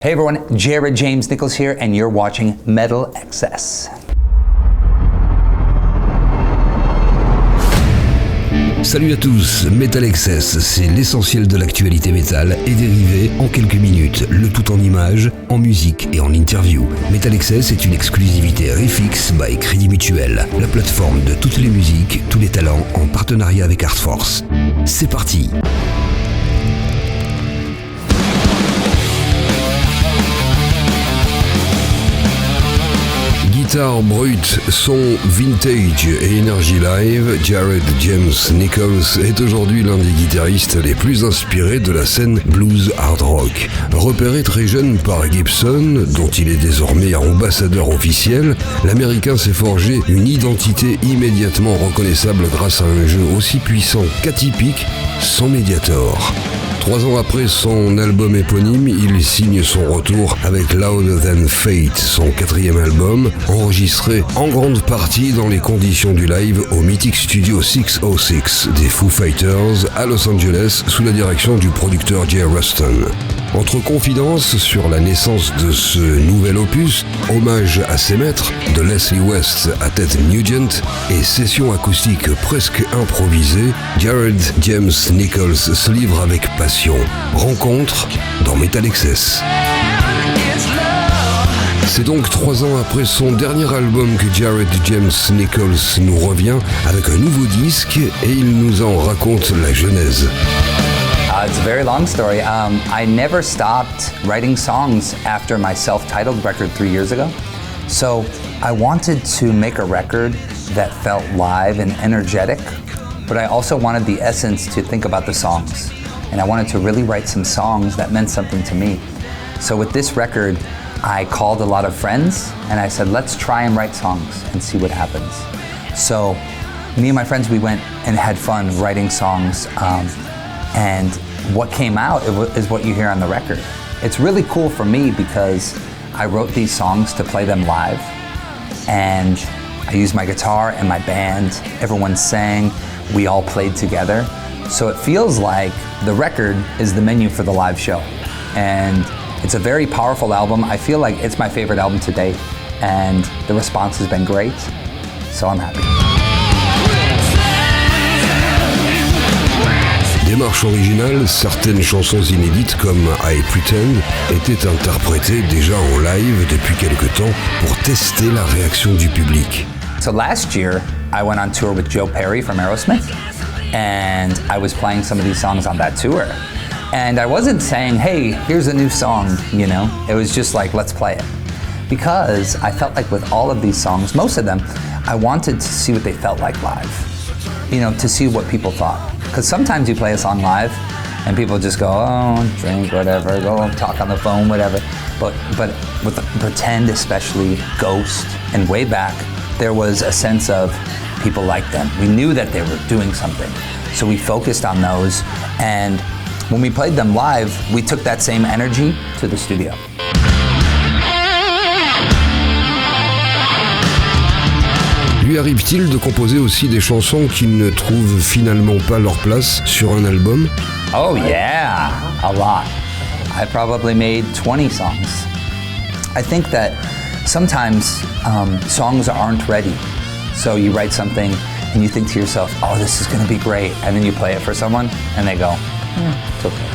Hey everyone, James Nichols here, and you're watching MetalXS. Salut à tous, MetalXS, c'est l'essentiel de l'actualité métal et dérivé en quelques minutes, le tout en images, en musique et en interview. MetalXS est une exclusivité Refix by Crédit Mutuel, la plateforme de toutes les musiques, tous les talents en partenariat avec Artforce. C'est parti! Guitare brute, son vintage et énergie live, James Nichols est aujourd'hui l'un des guitaristes les plus inspirés de la scène blues hard rock. Repéré très jeune par Gibson, dont il est désormais ambassadeur officiel, l'Américain s'est forgé une identité immédiatement reconnaissable grâce à un jeu aussi puissant qu'atypique, son médiator. 3 ans après son album éponyme, il signe son retour avec Louder Than Fate, son 4e album, enregistré en grande partie dans les conditions du live au mythique studio 606 des Foo Fighters à Los Angeles sous la direction du producteur Jay Ruston. Entre confidences sur la naissance de ce nouvel opus, hommage à ses maîtres, de Leslie West à Ted Nugent, et sessions acoustiques presque improvisées, James Nichols se livre avec passion. Rencontre dans MetalXS. C'est donc 3 ans après son dernier album que James Nichols nous revient avec un nouveau disque et il nous en raconte la genèse. It's a very long story. I never stopped writing songs after my self-titled record 3 years ago. So I wanted to make a record that felt live and energetic, but I also wanted the essence to think about the songs. And I wanted to really write some songs that meant something to me. So with this record, I called a lot of friends and I said, let's try and write songs and see what happens. So me and my friends, we went and had fun writing songs. And what came out is what you hear on the record. It's really cool for me because I wrote these songs to play them live, and I used my guitar and my band, everyone sang, we all played together. So it feels like the record is the menu for the live show. And it's a very powerful album. I feel like it's my favorite album to date, and the response has been great, so I'm happy. Démarche originale, certaines chansons inédites comme I Pretend étaient interprétées déjà en live depuis quelque temps pour tester la réaction du public. So last year, I went on tour with Joe Perry from Aerosmith, and I was playing some of these songs on that tour. And I wasn't saying, hey, here's a new song, you know? It was just like, let's play it. Because I felt like with all of these songs, most of them, I wanted to see what they felt like live. You know, to see what people thought. Because sometimes you play a song live and people just go, oh, drink, whatever, go talk on the phone, whatever. But with Pretend, especially Ghost, and way back, there was a sense of people liked them. We knew that they were doing something. So we focused on those. And when we played them live, we took that same energy to the studio. Lui arrive-t-il de composer aussi des chansons qui ne trouvent finalement pas leur place sur un album? Oh yeah, a lot. I probably made 20 songs. I think that sometimes songs aren't ready. So you write something and you think to yourself, oh, this is gonna be great. And then you play it for someone and they go, it's okay.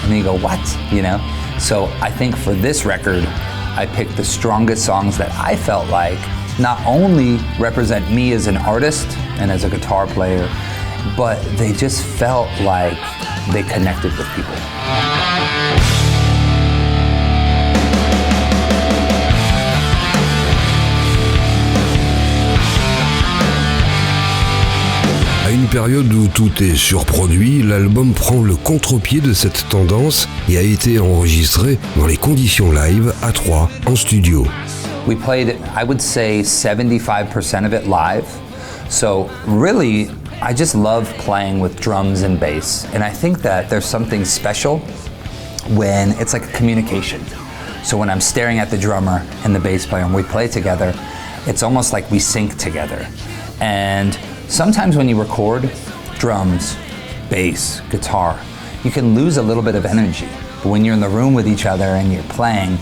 And then you go, what? You know? So I think for this record, I picked the strongest songs that I felt like not only represent me as an artist and as a guitar player, but they just felt like they connected with people. À une période où tout est surproduit, l'album prend le contre-pied de cette tendance et a été enregistré dans les conditions live à Trois, en studio. We played, I would say, 75% of it live. So really, I just love playing with drums and bass. And I think that there's something special when it's like a communication. So when I'm staring at the drummer and the bass player and we play together, it's almost like we sync together. And sometimes when you record drums, bass, guitar, you can lose a little bit of energy. But when you're in the room with each other and you're playing,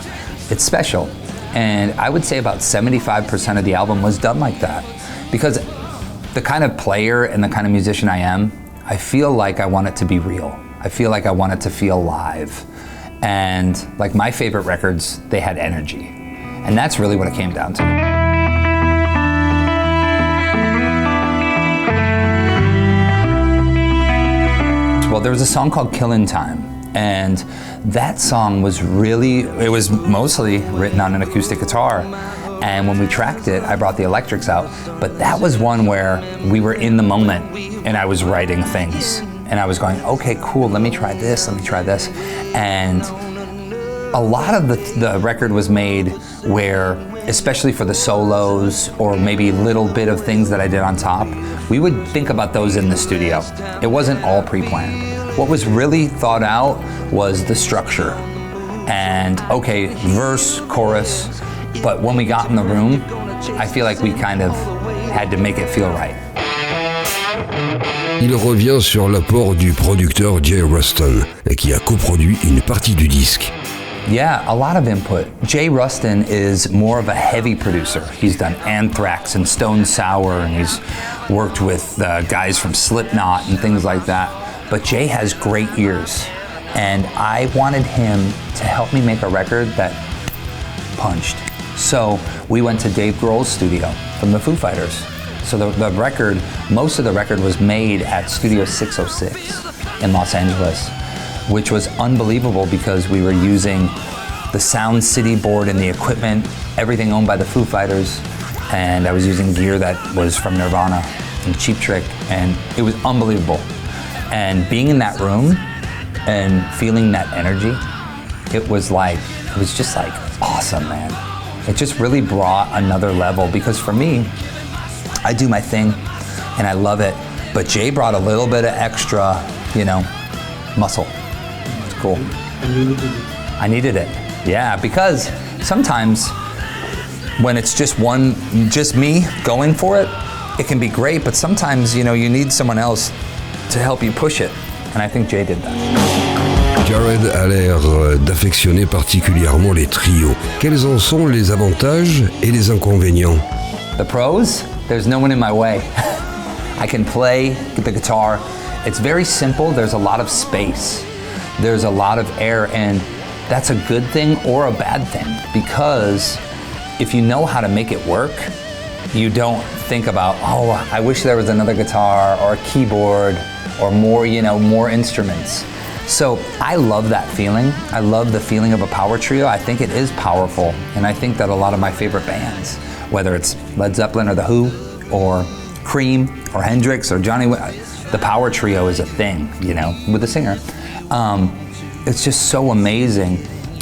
it's special. And I would say about 75% of the album was done like that. Because the kind of player and the kind of musician I am, I feel like I want it to be real. I feel like I want it to feel live. And like my favorite records, they had energy. And that's really what it came down to. Well, there was a song called Killin' Time. And that song was it was mostly written on an acoustic guitar. And when we tracked it, I brought the electrics out. But that was one where we were in the moment and I was writing things. And I was going, okay, cool, let me try this, let me try this. And a lot of the record was made where, especially for the solos or maybe little bit of things that I did on top, we would think about those in the studio. It wasn't all pre-planned. What was really thought out was the structure. And okay, verse, chorus, but when we got in the room, I feel like we kind of had to make it feel right. Il revient sur l'apport du producteur Jay Ruston, qui a coproduit une partie du disque. Yeah, a lot of input. Jay Rustin is more of a heavy producer. He's done Anthrax and Stone Sour, and he's worked with guys from Slipknot and things like that. But Jay has great ears, and I wanted him to help me make a record that punched. So we went to Dave Grohl's studio from the Foo Fighters. So the record, most of the record was made at Studio 606 in Los Angeles, which was unbelievable because we were using the Sound City board and the equipment, everything owned by the Foo Fighters, and I was using gear that was from Nirvana and Cheap Trick, and it was unbelievable. And being in that room and feeling that energy, it was just like awesome, man. It just really brought another level because for me, I do my thing and I love it, but Jay brought a little bit of extra, muscle. It's cool. And you needed it. I needed it, yeah, because sometimes when it's just me going for it, it can be great, but sometimes, you need someone else to help you push it, and I think Jay did that. Jared a l'air d'affectionner particulièrement les trios. Quels en sont les avantages et les inconvénients? The pros, there's no one in my way. I can play the guitar. It's very simple. There's a lot of space. There's a lot of air, and that's a good thing or a bad thing because if you know how to make it work, you don't think about, oh, I wish there was another guitar or a keyboard or more, more instruments. So I love that feeling. I love the feeling of a power trio. I think it is powerful, and I think that a lot of my favorite bands, whether it's Led Zeppelin or The Who or Cream or Hendrix or Johnny, the power trio is a thing, with the singer. It's just so amazing.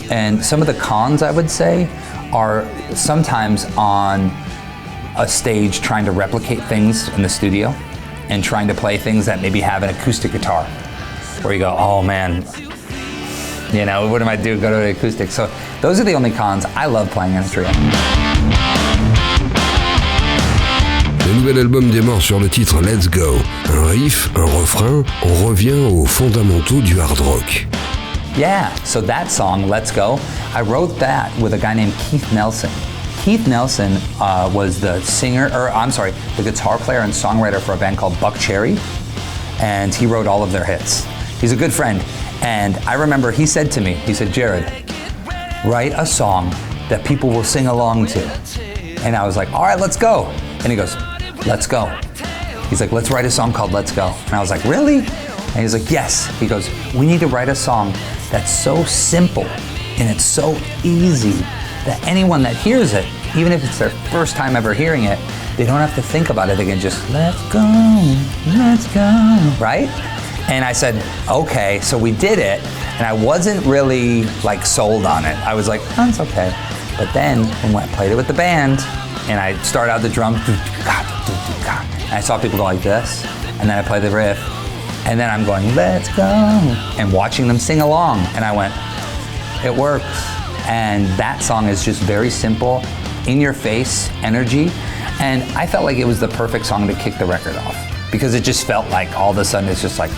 And some of the cons, I would say, are sometimes on a stage trying to replicate things in the studio and trying to play things that maybe have an acoustic guitar, where you go, oh man, what am I doing? Go to an acoustic. So those are the only cons. I love playing in a trio. Le nouvel album démarre sur le titre Let's Go. Un riff, un refrain, on revient aux fondamentaux du hard rock. Yeah, so that song, Let's Go, I wrote that with a guy named Keith Nelson. Keith Nelson was the guitar player and songwriter for a band called Buck Cherry, and he wrote all of their hits. He's a good friend, and I remember he said to me, Jared, write a song that people will sing along to. And I was like, all right, let's go. And he goes, let's go. He's like, let's write a song called Let's Go. And I was like, really? And he's like, yes. He goes, we need to write a song that's so simple and it's so easy that anyone that hears it, even if it's their first time ever hearing it, they don't have to think about it. They can just, let's go, right? And I said, okay, so we did it. And I wasn't really sold on it. I was like, oh, it's okay. But then when I played it with the band and I started out the drum, and I saw people go like this, and then I played the riff, and then I'm going, let's go, and watching them sing along. And I went, it works. And that song is just very simple, in your face energy. And I felt like it was the perfect song to kick the record off because it just felt like all of a sudden it's just like,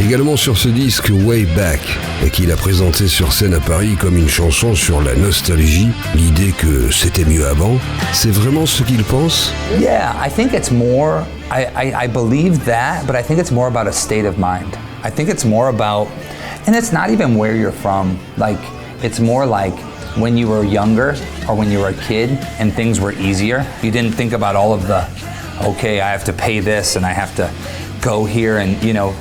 Également sur ce disque Way Back, et qu'il a présenté sur scène à Paris comme une chanson sur la nostalgie, l'idée que c'était mieux avant. C'est vraiment ce qu'il pense? Yeah, I think it's more, I believe that, but I think it's more about a state of mind. I think it's more about, and it's not even where you're from, like, it's more like when you were younger or when you were a kid and things were easier. You didn't think about all of the, okay, I have to pay this and I have to go here, and you know,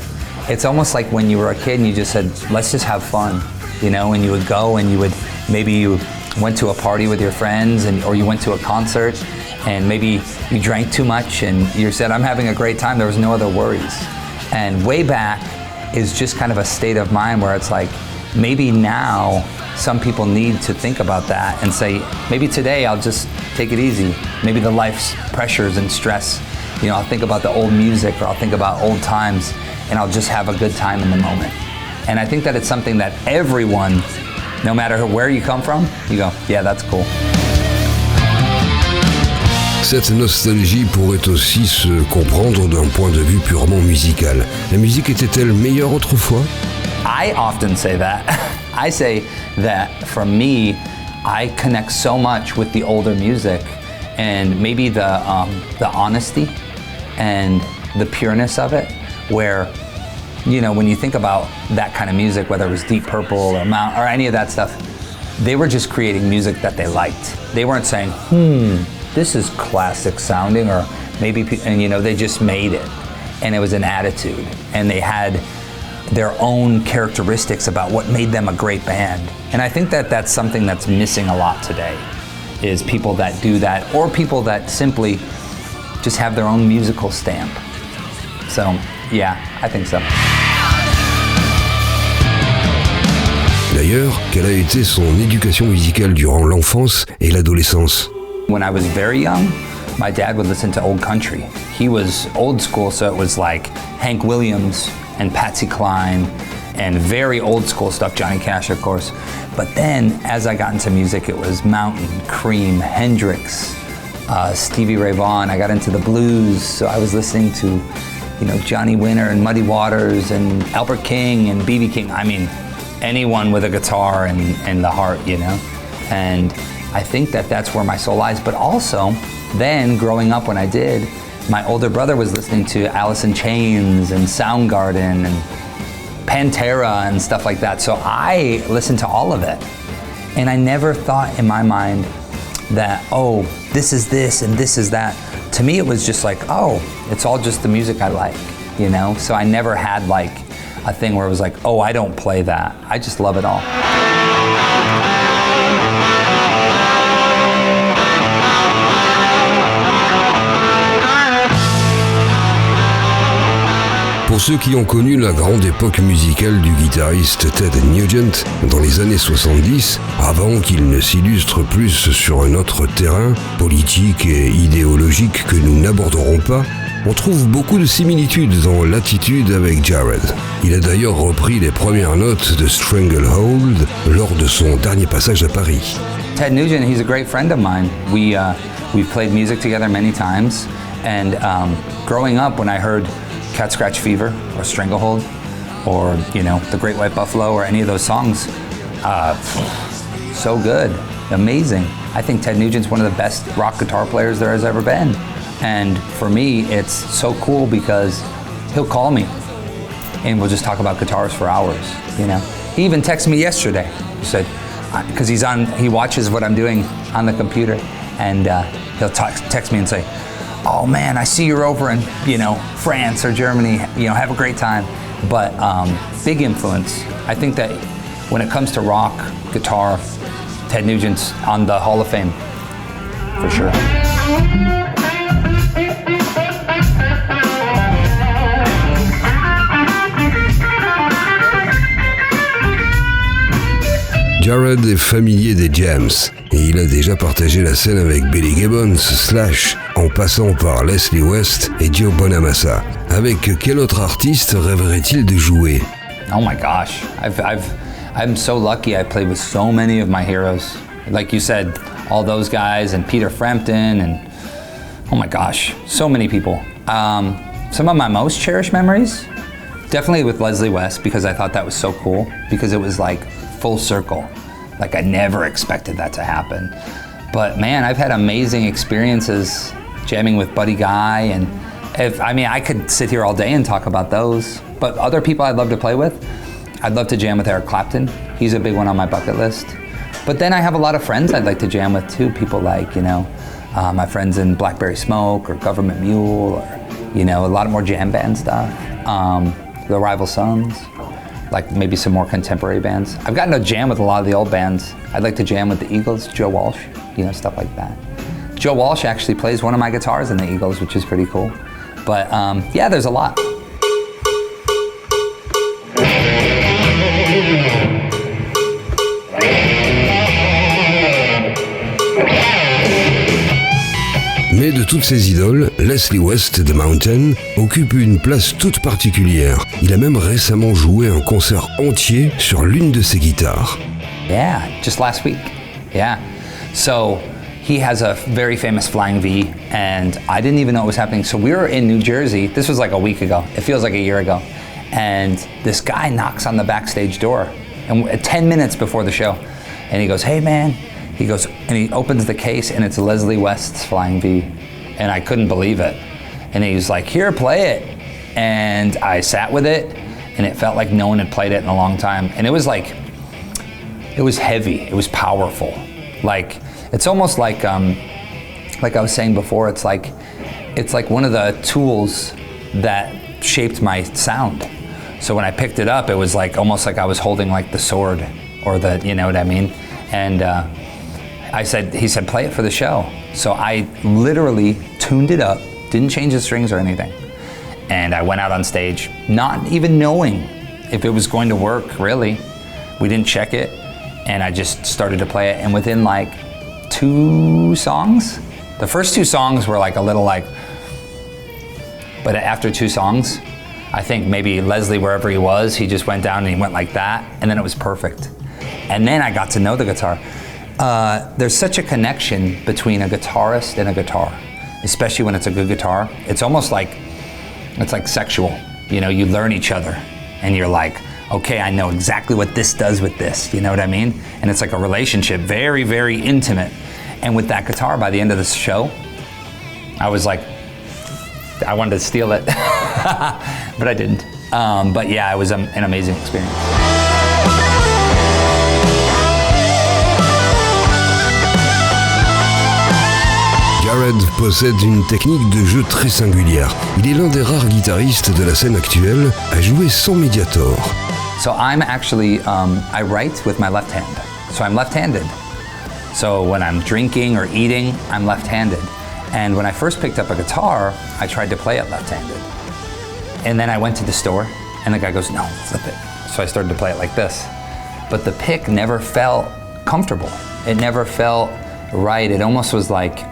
it's almost like when you were a kid and you just said, let's just have fun, you know, and you would go and you would, maybe you went to a party with your friends, and or you went to a concert and maybe you drank too much and you said, I'm having a great time, there was no other worries. And Way Back is just kind of a state of mind where it's like, maybe now some people need to think about that and say, maybe today I'll just take it easy. Maybe the life's pressures and stress, you know, I'll think about the old music or I'll think about old times and I'll just have a good time in the moment. And I think that it's something that everyone, no matter where you come from, you go, yeah, that's cool. Cette nostalgie pourrait aussi se comprendre d'un point de vue purement musical. La musique était-elle meilleure autrefois? I often say that. I say that for me, I connect so much with the older music, and maybe the honesty and the pureness of it, where, you know, when you think about that kind of music, whether it was Deep Purple or Mount or any of that stuff, they were just creating music that they liked. They weren't saying, this is classic sounding, or maybe, and you know, they just made it, and it was an attitude, and they had their own characteristics about what made them a great band. And I think that that's something that's missing a lot today, is people that do that, or people that simply just have their own musical stamp. So, yeah, I think so. D'ailleurs, quelle a été son éducation musicale durant l'enfance et l'adolescence? When I was very young, my dad would listen to old country. He was old school, so it was like Hank Williams and Patsy Cline and very old school stuff, Johnny Cash, of course. But then, as I got into music, it was Mountain, Cream, Hendrix, Stevie Ray Vaughan. I got into the blues, so I was listening to, you know, Johnny Winter and Muddy Waters and Albert King and B.B. King. I mean, anyone with a guitar and the heart, you know? And I think that that's where my soul lies. But also, then growing up when I did, my older brother was listening to Alice in Chains and Soundgarden and Pantera and stuff like that. So I listened to all of it. And I never thought in my mind that, oh, this is this and this is that. To me, it was just like, oh, it's all just the music I like, you know? So I never had like a thing where it was like, oh, I don't play that. I just love it all. Pour ceux qui ont connu la grande époque musicale du guitariste Ted Nugent dans les années 70, avant qu'il ne s'illustre plus sur un autre terrain, politique et idéologique que nous n'aborderons pas, on trouve beaucoup de similitudes dans l'attitude avec Jared. Il a d'ailleurs repris les premières notes de Stranglehold lors de son dernier passage à Paris. Ted Nugent, he's a great friend of mine. We've played music together many times, and growing up when I heard Cat Scratch Fever or Stranglehold or, you know, The Great White Buffalo or any of those songs, so good, amazing. I think Ted Nugent's one of the best rock guitar players there has ever been. And for me, it's so cool because he'll call me and we'll just talk about guitars for hours, you know. He even texted me yesterday. He said, because he watches what I'm doing on the computer, and he'll text me and say, oh man, I see you're over in, you know, France or Germany, you know, have a great time. But big influence. I think that when it comes to rock, guitar, Ted Nugent's on the Hall of Fame, for sure. Jared est familier des jams et il a déjà partagé la scène avec Billy Gibbons, Slash, en passant par Leslie West et Joe Bonamassa. Avec quel autre artiste rêverait-il de jouer? Oh my gosh, I'm so lucky. I played with so many of my heroes. Like you said, all those guys and Peter Frampton and oh my gosh, so many people. Some of my most cherished memories, Definitely with Leslie West, because I thought that was so cool, because it was like full circle. Like I never expected that to happen. But man, I've had amazing experiences jamming with Buddy Guy, and I could sit here all day and talk about those. But other people I'd love to play with, I'd love to jam with Eric Clapton. He's a big one on my bucket list. But then I have a lot of friends I'd like to jam with too. People like, my friends in Blackberry Smoke or Government Mule, or, a lot of more jam band stuff. The Rival Sons, like maybe some more contemporary bands. I've gotten to jam with a lot of the old bands. I'd like to jam with the Eagles, Joe Walsh, stuff like that. Joe Walsh actually plays one of my guitars in the Eagles, which is pretty cool. But yeah, there's a lot. Mais de toutes ces idoles, Leslie West de Mountain occupe une place toute particulière. Il a même récemment joué un concert entier sur l'une de ses guitares. Yeah, just last week. Yeah. So he has a very famous flying V, and I didn't even know it was happening. So we were in New Jersey. This was like a week ago. It feels like a year ago. And this guy knocks on the backstage door, and 10 minutes before the show. And he goes, "Hey man." He goes, and he opens the case, and it's Leslie West's Flying V. And I couldn't believe it. And he was like, "Here, play it." And I sat with it, and it felt like no one had played it in a long time. And it was heavy, it was powerful. Like, it's almost like I was saying before, it's like one of the tools that shaped my sound. So when I picked it up, it was like almost like I was holding like the sword, or the, you know what I mean? And he said, "Play it for the show." So I literally tuned it up, didn't change the strings or anything. And I went out on stage, not even knowing if it was going to work, really. We didn't check it, and I just started to play it. And within like 2 songs, the first 2 songs were like a little like, but after 2 songs, I think maybe Leslie, wherever he was, he just went down and he went like that, and then it was perfect. And then I got to know the guitar. There's such a connection between a guitarist and a guitar, especially when it's a good guitar. It's almost like, it's like sexual. You learn each other, and you're like, okay, I know exactly what this does with this, you know what I mean? And it's like a relationship, very, very intimate. And with that guitar, by the end of the show, I was like, I wanted to steal it, but I didn't. But yeah, it was an amazing experience. Jared possède une technique de jeu très singulière. Il est l'un des rares guitaristes de la scène actuelle à jouer sans médiator. So I'm actually, I write with my left hand. So I'm left-handed. So when I'm drinking or eating, I'm left-handed. And when I first picked up a guitar, I tried to play it left-handed. And then I went to the store, and the guy goes, "No, flip it." So I started to play it like this. But the pick never felt comfortable. It never felt right. It almost was like,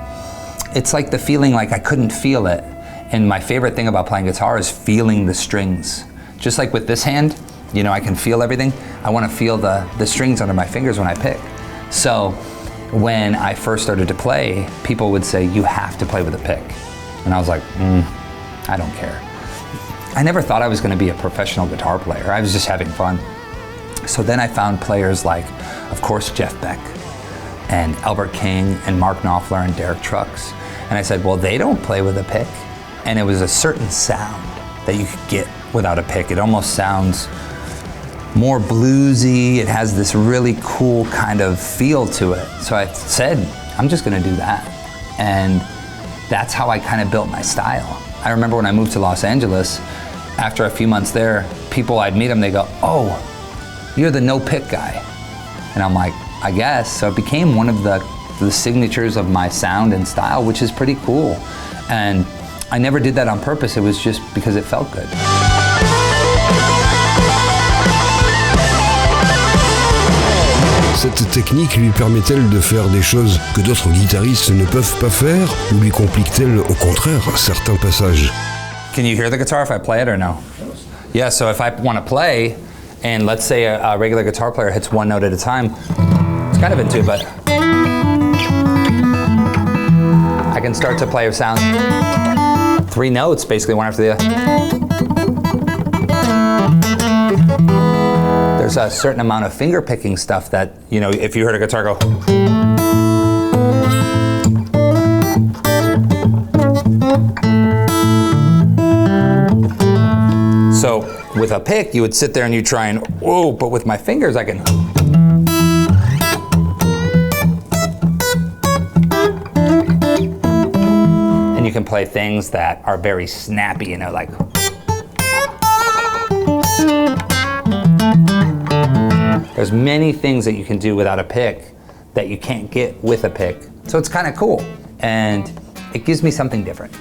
it's like the feeling like I couldn't feel it. And my favorite thing about playing guitar is feeling the strings. Just like with this hand, I can feel everything. I want to feel the strings under my fingers when I pick. So when I first started to play, people would say, "You have to play with a pick." And I was like, I don't care. I never thought I was going to be a professional guitar player. I was just having fun. So then I found players like, of course, Jeff Beck and Albert King and Mark Knopfler and Derek Trucks. And I said, well, they don't play with a pick. And it was a certain sound that you could get without a pick. It almost sounds more bluesy. It has this really cool kind of feel to it. So I said, I'm just gonna do that. And that's how I kind of built my style. I remember when I moved to Los Angeles, after a few months there, people, I'd meet them, they go, "Oh, you're the no pick guy." And I'm like, I guess. So it became one of the signatures of my sound and style, which is pretty cool. And I never did that on purpose. It was just because it felt good. Cette technique lui permet-elle de faire des choses que d'autres guitaristes ne peuvent pas faire, ou lui complique-t-elle au contraire certains passages? Can you hear the guitar if I play it or no? Yeah, so if I want to play, and let's say a regular guitar player hits one note at a time, it's kind of into it, but I can start to play a sound 3 notes, basically one after the other. There's a certain amount of finger picking stuff that, you know, if you heard a guitar go. So with a pick, you would sit there and you try and, whoa, but with my fingers I can. And you can play things that are very snappy, you know, like. There's many things that you can do without a pick that you can't get with a pick. So it's kind of cool, and it gives me something different.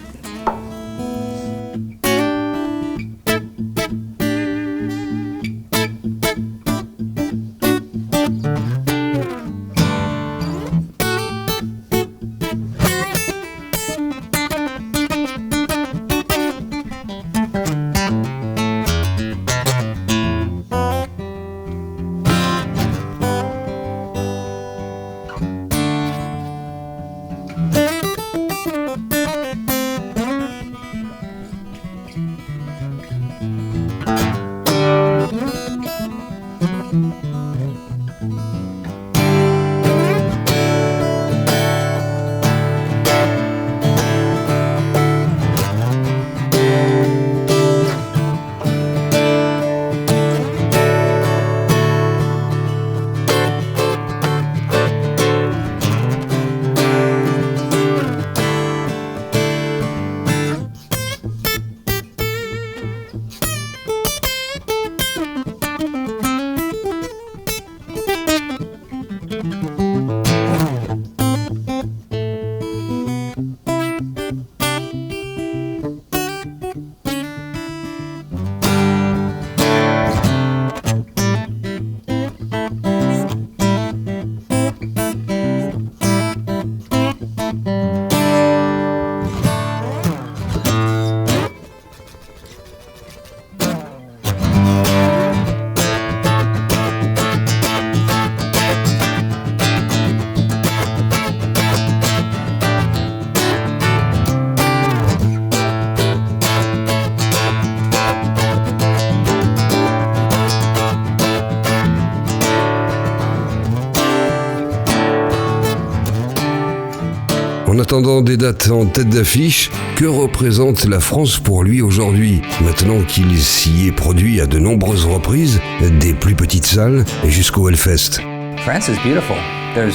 En attendant des dates en tête d'affiche, que représente la France pour lui aujourd'hui, maintenant qu'il s'y est produit à de nombreuses reprises, des plus petites salles jusqu'au Hellfest? France is beautiful. There's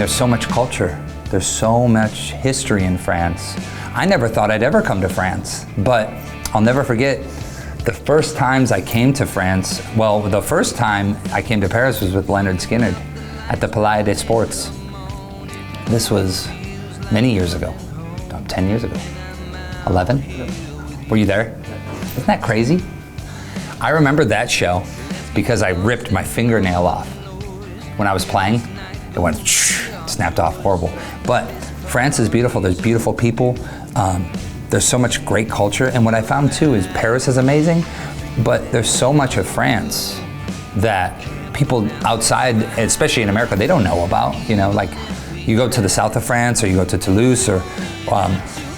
so much culture. There's so much history in France. I never thought I'd ever come to France, but I'll never forget the first times I came to France. Well, the first time I came to Paris was with Leonard Skinner at the Palais des Sports. This was many years ago, 10 years ago, 11? Were you there? Isn't that crazy? I remember that show because I ripped my fingernail off. When I was playing, it went, snapped off, horrible. But France is beautiful, there's beautiful people, there's so much great culture, and what I found too is Paris is amazing, but there's so much of France that people outside, especially in America, they don't know about, you know, like you go to the south of France or you go to Toulouse or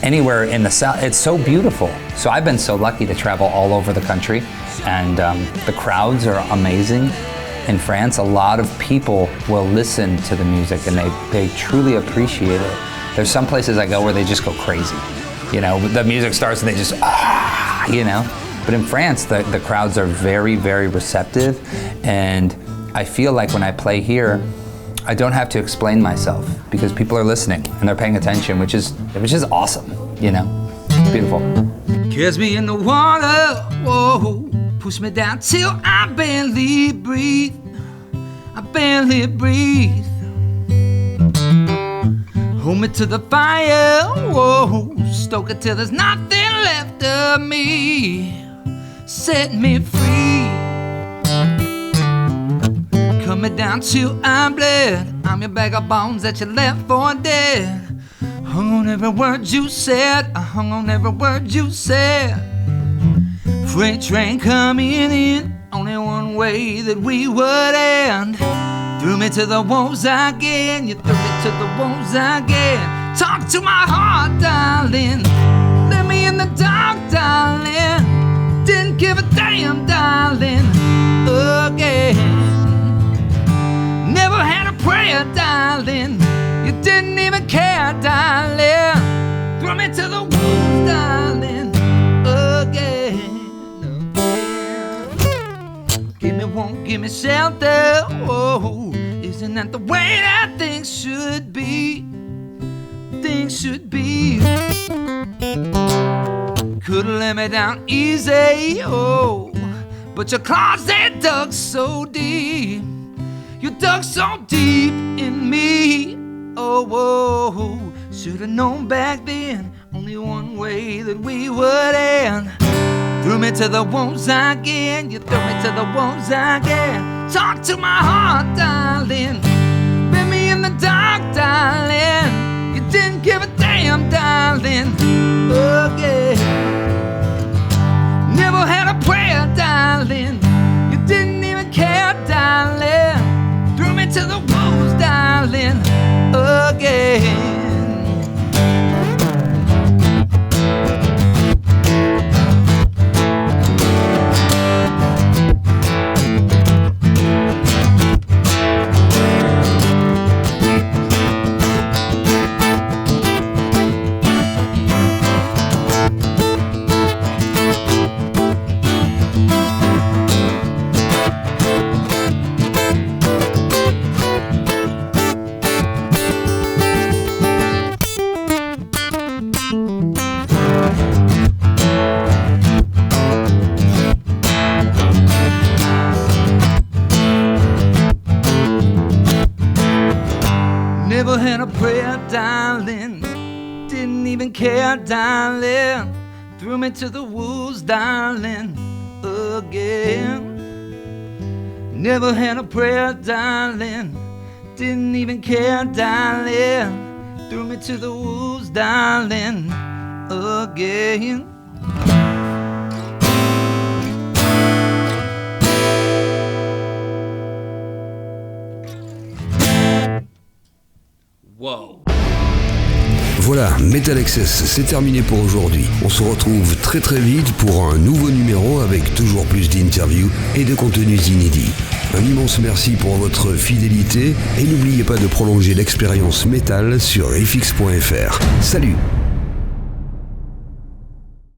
anywhere in the south, it's so beautiful. So I've been so lucky to travel all over the country, and the crowds are amazing. In France, a lot of people will listen to the music and they truly appreciate it. There's some places I go where they just go crazy. You know, the music starts and they just, you know. But in France, the crowds are very, very receptive, and I feel like when I play here, I don't have to explain myself because people are listening and they're paying attention, which is awesome, you know. It's beautiful. Catch me in the water, whoa, push me down till I barely breathe. I barely breathe. Hold me to the fire, whoa, stoke it till there's nothing left of me. Set me free. Cut me down till I'm bled. I'm your bag of bones that you left for dead. Hung on every word you said. I hung on every word you said. Freight train coming in, only one way that we would end. Threw me to the wolves again. You threw me to the wolves again. Talk to my heart, darling. Let me in the dark, darling. Didn't give a damn, darling. the wolves, darling, again. Give me warmth, give me shelter, oh, isn't that the way that things should be? Things should be. Could've let me down easy, oh, but your claws, they dug so deep. You dug so deep in me, oh, whoa. Should've known back then, only one way that we would end. Threw me to the wolves again, you threw me to the wolves again. Talk to my heart, darling, bit me in the dark, darling. You didn't give a damn, darling, again. Never had a prayer, darling, you didn't even care, darling. Threw me to the wolves, darling, again. Never had a prayer, darling, didn't even care, darling. Threw me to the wolves, darling, again. Never had a prayer, darling, didn't even care, darling. Threw me to the wolves, darling, again. Wow. Voilà, MetalXS, c'est terminé pour aujourd'hui. On se retrouve très très vite pour un nouveau numéro avec toujours plus d'interviews et de contenus inédits. Un immense merci pour votre fidélité et n'oubliez pas de prolonger l'expérience métal sur fx.fr. Salut!